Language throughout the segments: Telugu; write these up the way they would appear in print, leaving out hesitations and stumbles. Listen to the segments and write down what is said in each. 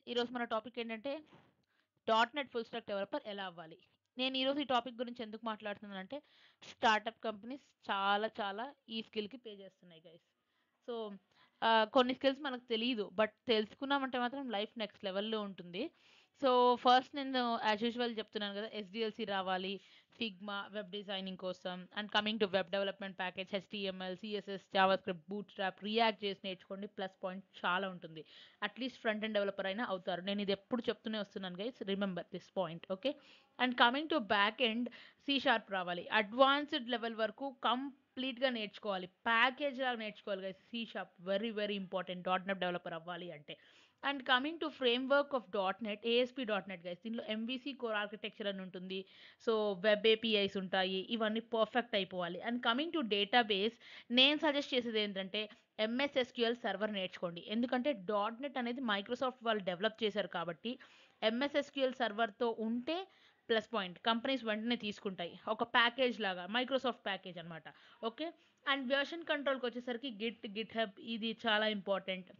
ఈరోజు మన టాపిక్ ఏంటంటే dot net full stack developer ఎలా అవ్వాలి. నేను ఈరోజు ఈ టాపిక్ గురించి ఎందుకు మాట్లాడుతున్నానంటే స్టార్టప్ కంపెనీస్ చాలా ఈ స్కిల్‌కి పే చేస్తున్నాయి గైస్. సో, కొన్ని స్కిల్స్ మనకు తెలీదు. బట్ తెలుసుకున్నామంటే మాత్రం లైఫ్ నెక్స్ట్ లెవెల్‌లో ఉంటుంది. సో, ఫస్ట్ నేను యాజ్ యూజువల్ చెప్తున్నాను కదా! ఎస్‌డీఎల్‌సీ రావాలి, ఫిగ్మా వెబ్ డిజైనింగ్ కోసం and coming to web development package HTML, CSS, JavaScript, bootstrap, react చేసి నేర్చుకోండి. ప్లస్ పాయింట్ చాలా ఉంటుంది. అట్‌లీస్ట్ ఫ్రంట్ ఎండ్ డెవలపర్ అయినా అవుతారు. నేను ఇది ఎప్పుడు చెప్తూనే వస్తున్నాను guys. Remember this point. Okay. And coming to back end C sharp రావాలి. అడ్వాన్స్డ్ లెవెల్ వరకు కంప్లీట్‌గా నేర్చుకోవాలి. ప్యాకేజ్ లాగా నేర్చుకోవాలి guys. C sharp very important dot net developer అవ్వాలి అంటే. And coming to framework of dot net, ASP dot net guys. దీనిలో ఎంవీసీ కోర్ ఆర్కిటెక్చర్ అని ఉంటుంది. సో, వెబ్ ఏపీఐస్ ఉంటాయి. ఇవన్నీ పర్ఫెక్ట్ అయిపోవాలి. అండ్ కమింగ్ టు డేటాబేస్ నేను సజెస్ట్ చేసేది ఏంటంటే ఎంఎస్ ఎస్‌క్యూఎల్ సర్వర్ నేర్చుకోండి. ఎందుకంటే డాట్ నెట్ అనేది మైక్రోసాఫ్ట్ వాళ్ళు డెవలప్ చేశారు కాబట్టి ఎంఎస్ ఎస్‌క్యూఎల్ సర్వర్‌తో ఉంటే ప్లస్ పాయింట్. కంపెనీస్ వెంటనే తీసుకుంటాయి. ఒక ప్యాకేజ్ లాగా మైక్రోసాఫ్ట్ ప్యాకేజ్ అనమాట. ఓకే. అండ్ వెర్షన్ కంట్రోల్‌కొచ్చేసరికి గిట్ హబ్ ఇది చాలా important.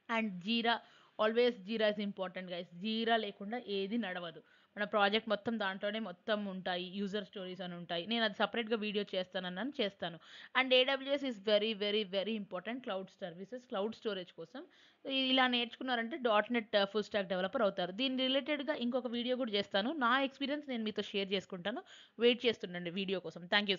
And Jira, always Jira is important guys. Jira లేకుండా ఏది నడవదు. మన ప్రాజెక్ట్ మొత్తం దాంట్లోనే మొత్తం ఉంటాయి. యూజర్ స్టోరీస్ అని ఉంటాయి. నేను అది సెపరేట్‌గా వీడియో చేస్తానన్నాను, చేస్తాను. And AWS is very important. Cloud services, cloud storage కోసం ఇలా నేర్చుకున్నారంటే dot net full stack developer అవుతారు. దీని రిలేటెడ్‌గా ఇంకొక వీడియో కూడా చేస్తాను. నా ఎక్స్‌పీరియన్స్ నేను మీతో షేర్ చేసుకుంటాను. వెయిట్ చేస్తుండండి వీడియో కోసం. Thank you.